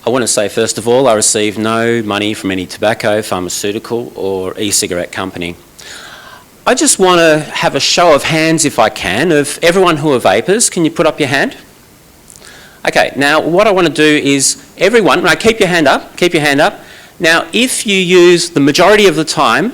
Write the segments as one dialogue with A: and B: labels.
A: I want to say, first of all, I receive no money from any tobacco, pharmaceutical or e-cigarette company. I just want to have a show of hands, if I can, of everyone who are vapers. Can you put up your hand? Okay, now what I want to do is everyone, right, keep your hand up, keep your hand up. Now, if you use the majority of the time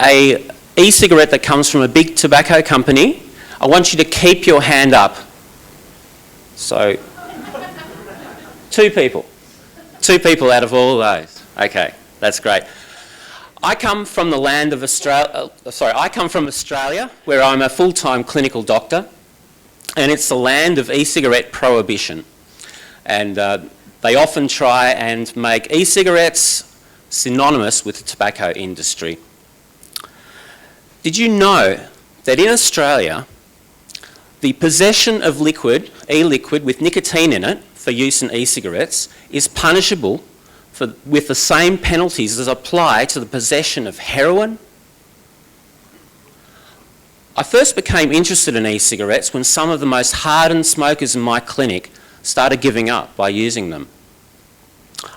A: a e-cigarette that comes from a big tobacco company, I want you to keep your hand up. So, two people out of all of those. Okay, that's great. I come from the land of Australia, I come from Australia, where I'm a full-time clinical doctor, and it's the land of e-cigarette prohibition. And they often try and make e-cigarettes synonymous with the tobacco industry. Did you know that in Australia, the possession of liquid, e-liquid with nicotine in it for use in e-cigarettes is punishable with the same penalties as apply to the possession of heroin? I first became interested in e-cigarettes when some of the most hardened smokers in my clinic started giving up by using them.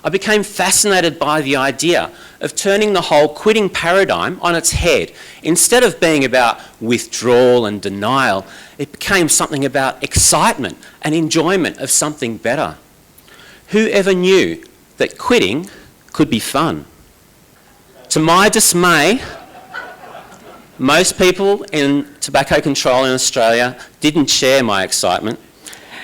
A: I became fascinated by the idea of turning the whole quitting paradigm on its head. Instead of being about withdrawal and denial, it became something about excitement and enjoyment of something better. Who ever knew that quitting could be fun? To my dismay, most people in tobacco control in Australia didn't share my excitement.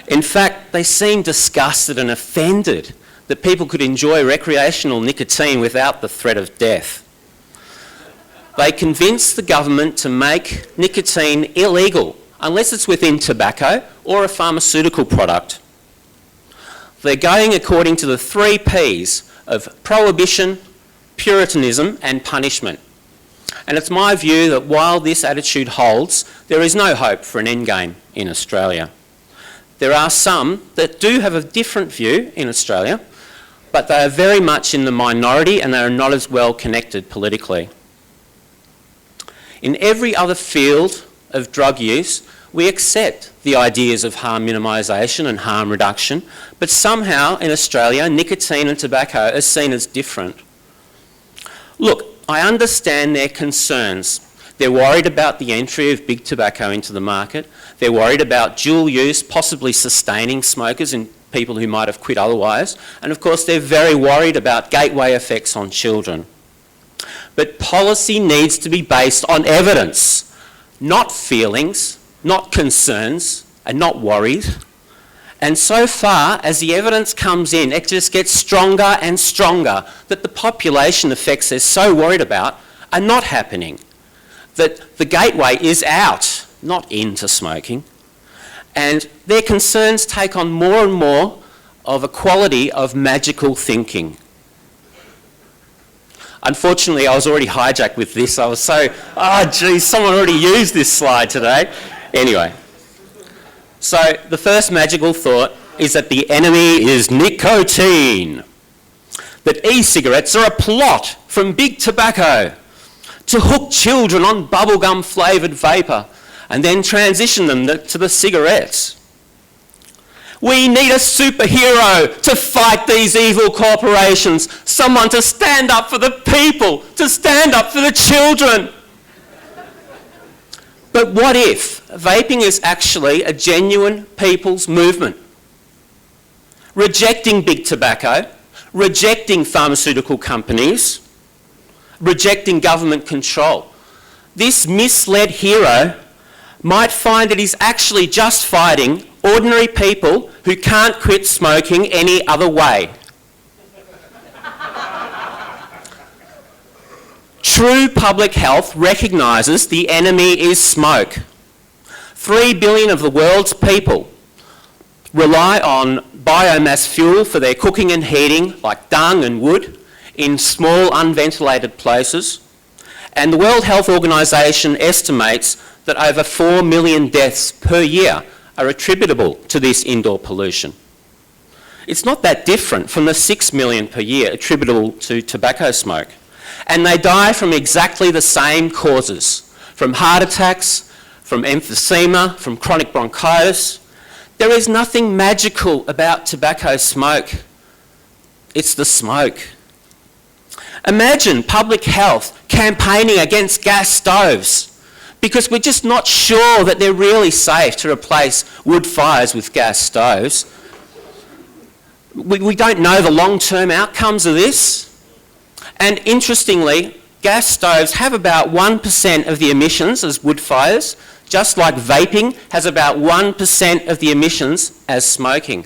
A: In fact, they seemed disgusted and offended that people could enjoy recreational nicotine without the threat of death. They convinced the government to make nicotine illegal unless it's within tobacco or a pharmaceutical product. They're going according to the 3 Ps of prohibition, puritanism and punishment. And it's my view that while this attitude holds, there is no hope for an endgame in Australia. There are some that do have a different view in Australia, but they are very much in the minority and they are not as well connected politically. In every other field of drug use, we accept the ideas of harm minimisation and harm reduction, but somehow in Australia, nicotine and tobacco are seen as different. Look, I understand their concerns. They're worried about the entry of big tobacco into the market. They're worried about dual use, possibly sustaining smokers in people who might have quit otherwise. And of course, they're very worried about gateway effects on children. But policy needs to be based on evidence, not feelings, not concerns, and not worries. And so far as the evidence comes in, it just gets stronger and stronger that the population effects they're so worried about are not happening. That the gateway is out, not into smoking. And their concerns take on more and more of a quality of magical thinking. Unfortunately, I was already hijacked with this. I was so, someone already used this slide today. Anyway, so the first magical thought is that the enemy is nicotine. That e-cigarettes are a plot from big tobacco to hook children on bubblegum flavoured vapour and then transition them to the cigarettes. We need a superhero to fight these evil corporations, someone to stand up for the people, to stand up for the children. But what if vaping is actually a genuine people's movement? Rejecting big tobacco, rejecting pharmaceutical companies, rejecting government control. This misled hero might find that he's actually just fighting ordinary people who can't quit smoking any other way. True public health recognises the enemy is smoke. 3 billion of the world's people rely on biomass fuel for their cooking and heating, like dung and wood, in small unventilated places. And the World Health Organisation estimates that over 4 million deaths per year are attributable to this indoor pollution. It's not that different from the 6 million per year attributable to tobacco smoke. And they die from exactly the same causes, from heart attacks, from emphysema, from chronic bronchitis. There is nothing magical about tobacco smoke. It's the smoke. Imagine public health campaigning against gas stoves because we're just not sure that they're really safe to replace wood fires with gas stoves. We don't know the long-term outcomes of this. And interestingly, gas stoves have about 1% of the emissions as wood fires, just like vaping has about 1% of the emissions as smoking.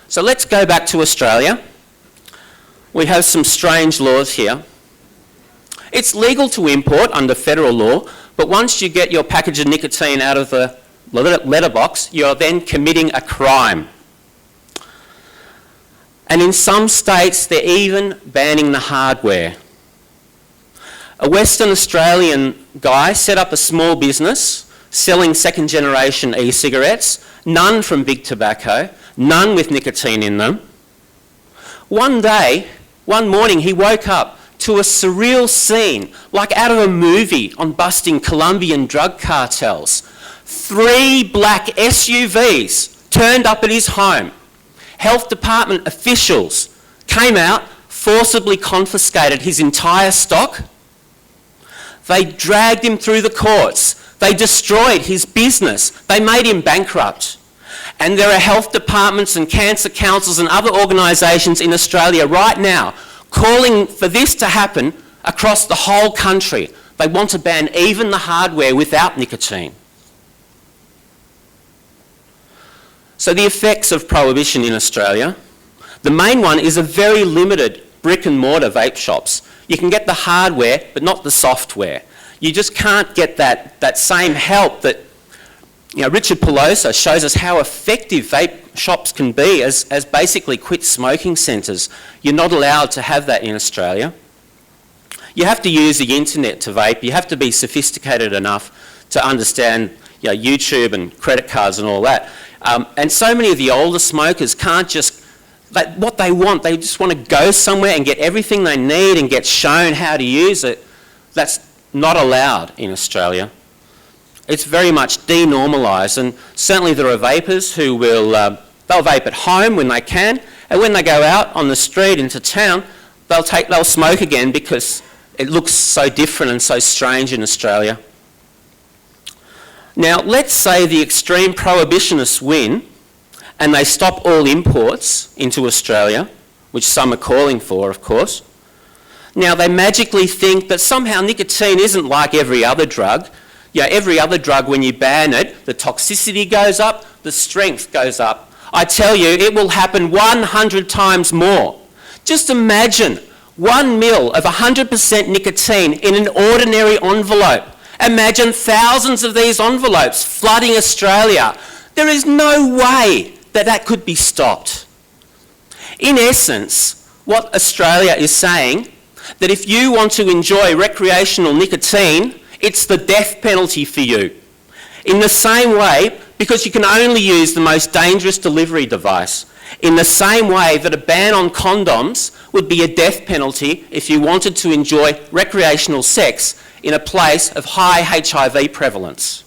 A: So let's go back to Australia. We have some strange laws here. It's legal to import under federal law, but once you get your package of nicotine out of the letterbox, you're then committing a crime. And in some states, they're even banning the hardware. A Western Australian guy set up a small business selling second-generation e-cigarettes, none from big tobacco, none with nicotine in them. One morning, he woke up to a surreal scene, like out of a movie on busting Colombian drug cartels. 3 black SUVs turned up at his home. Health department officials came out, forcibly confiscated his entire stock. They dragged him through the courts. They destroyed his business. They made him bankrupt. And there are health departments and cancer councils and other organisations in Australia right now calling for this to happen across the whole country. They want to ban even the hardware without nicotine. So the effects of prohibition in Australia, the main one is a very limited brick and mortar vape shops. You can get the hardware, but not the software. You just can't get that same help that, Richard Pelosa shows us how effective vape shops can be as basically quit smoking centres. You're not allowed to have that in Australia. You have to use the internet to vape. You have to be sophisticated enough to understand YouTube and credit cards and all that. And so many of the older smokers can't just, what they want, they just want to go somewhere and get everything they need and get shown how to use it. That's not allowed in Australia. It's very much denormalised, and certainly there are vapers who will, they'll vape at home when they can, and when they go out on the street into town, they'll smoke again because it looks so different and so strange in Australia. Now, let's say the extreme prohibitionists win and they stop all imports into Australia, which some are calling for, of course. Now, they magically think that somehow nicotine isn't like every other drug. Every other drug, when you ban it, the toxicity goes up, the strength goes up. I tell you, it will happen 100 times more. Just imagine 1 ml of 100% nicotine in an ordinary envelope. Imagine thousands of these envelopes flooding Australia. There is no way that could be stopped. In essence, what Australia is saying, that if you want to enjoy recreational nicotine, it's the death penalty for you. In the same way, because you can only use the most dangerous delivery device, in the same way that a ban on condoms would be a death penalty if you wanted to enjoy recreational sex in a place of high HIV prevalence.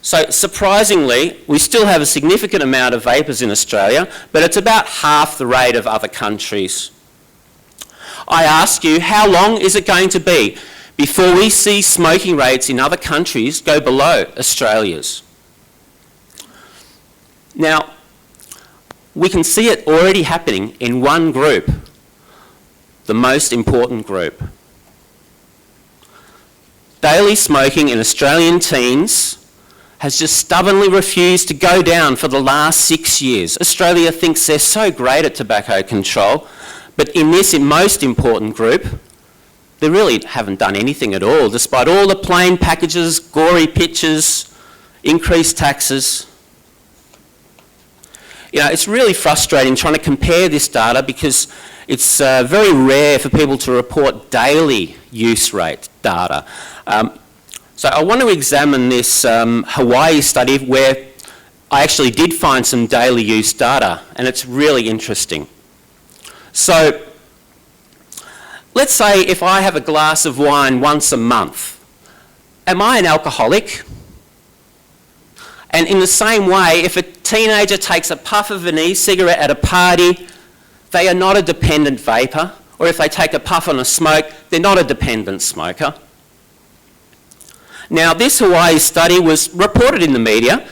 A: So surprisingly, we still have a significant amount of vapers in Australia, but it's about half the rate of other countries. I ask you, how long is it going to be before we see smoking rates in other countries go below Australia's? Now, we can see it already happening in one group, the most important group. Daily smoking in Australian teens has just stubbornly refused to go down for the last 6 years. Australia thinks they're so great at tobacco control, but in this most important group, they really haven't done anything at all, despite all the plain packages, gory pictures, increased taxes. It's really frustrating trying to compare this data because it's very rare for people to report daily use rate data. So I want to examine this Hawaii study where I actually did find some daily use data, and it's really interesting. So let's say if I have a glass of wine once a month, am I an alcoholic? And in the same way, if a teenager takes a puff of an e-cigarette at a party, they are not a dependent vapor. Or if they take a puff on a smoke, they're not a dependent smoker. Now, this Hawaii study was reported in the media.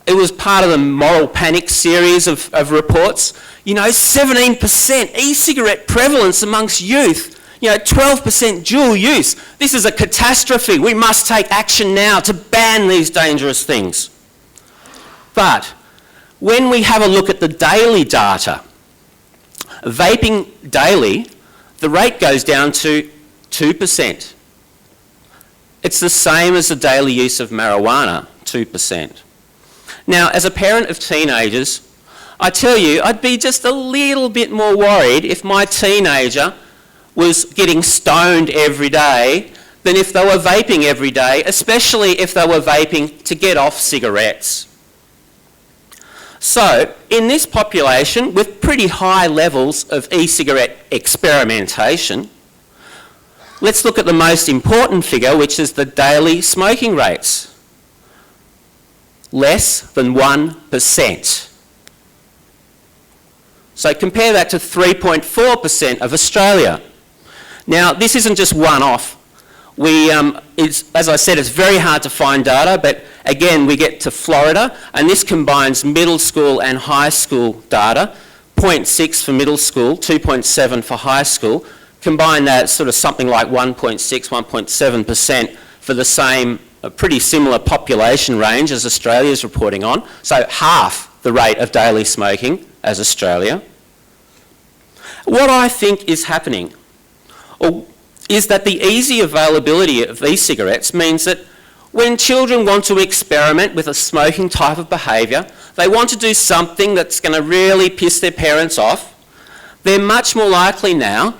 A: It was part of the Moral Panic series of reports. 17% e-cigarette prevalence amongst youth. 12% dual use. This is a catastrophe. We must take action now to ban these dangerous things. But when we have a look at the daily data, vaping daily, the rate goes down to 2%. It's the same as the daily use of marijuana, 2%. Now, as a parent of teenagers, I tell you, I'd be just a little bit more worried if my teenager was getting stoned every day than if they were vaping every day, especially if they were vaping to get off cigarettes. So, in this population with pretty high levels of e-cigarette experimentation, let's look at the most important figure, which is the daily smoking rates. Less than 1%. So compare that to 3.4% of Australia. Now, this isn't just one-off. As I said, it's very hard to find data, but again, we get to Florida, and this combines middle school and high school data, 0.6 for middle school, 2.7 for high school. Combine that, sort of something like 1.6, 1.7% for the same, a pretty similar population range as Australia is reporting on, so half the rate of daily smoking as Australia. What I think is happening is that the easy availability of e-cigarettes means that when children want to experiment with a smoking type of behaviour, they want to do something that's going to really piss their parents off, they're much more likely now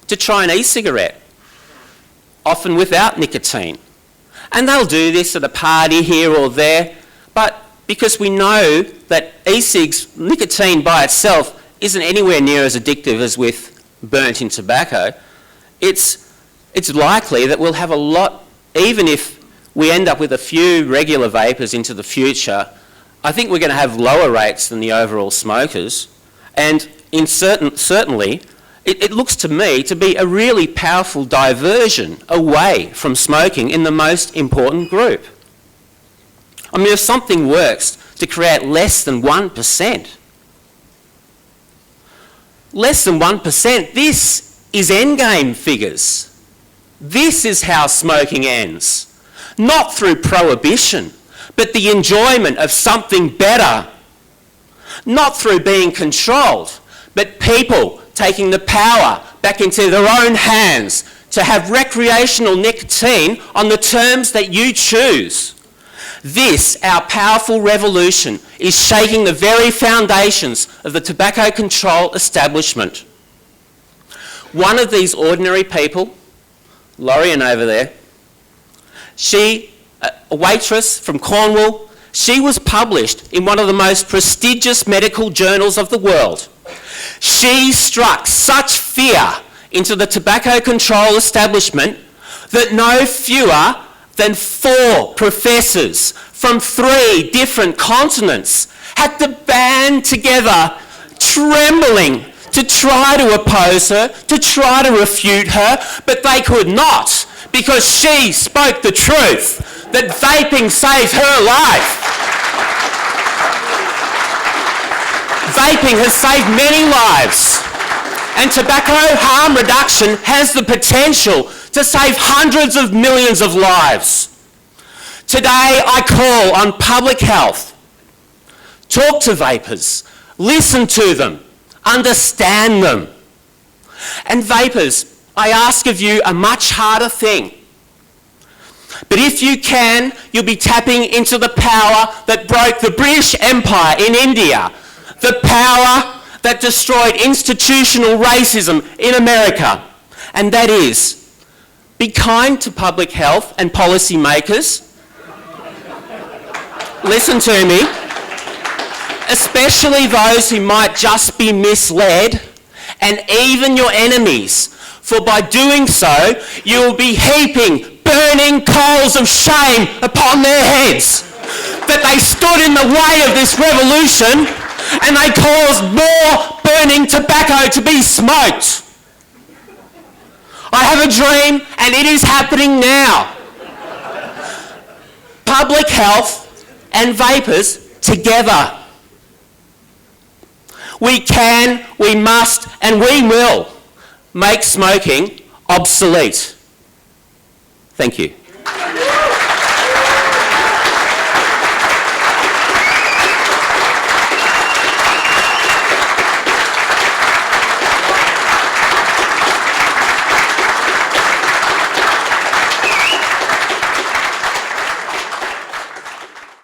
A: to try an e-cigarette, often without nicotine. And they'll do this at a party here or there, but because we know that e-cigs, nicotine by itself, isn't anywhere near as addictive as with burnt-in tobacco, it's likely that we'll have a lot, even if we end up with a few regular vapors into the future, I think we're going to have lower rates than the overall smokers. And certainly, it looks to me to be a really powerful diversion away from smoking in the most important group. I mean, if something works to create less than 1%, less than 1%, this is endgame figures. This is how smoking ends. Not through prohibition, but the enjoyment of something better. Not through being controlled, but people taking the power back into their own hands to have recreational nicotine on the terms that you choose. This, our powerful revolution, is shaking the very foundations of the tobacco control establishment. One of these ordinary people, Lorian over there, she, a waitress from Cornwall, she was published in one of the most prestigious medical journals of the world. She struck such fear into the tobacco control establishment that no fewer than 4 professors from 3 different continents had to band together, trembling, to try to oppose her, to try to refute her, but they could not, because she spoke the truth, that vaping saved her life. Vaping has saved many lives, and tobacco harm reduction has the potential to save hundreds of millions of lives. Today I call on public health. Talk to vapers, listen to them, understand them. And vapers, I ask of you a much harder thing. But if you can, you'll be tapping into the power that broke the British Empire in India, the power that destroyed institutional racism in America. And that is, be kind to public health and policy makers. Listen to me. Especially those who might just be misled, and even your enemies, for by doing so, you will be heaping burning coals of shame upon their heads. that they stood in the way of this revolution and they caused more burning tobacco to be smoked. I have a dream and it is happening now. Public health and vapors together. We can, we must, and we will make smoking obsolete. Thank you.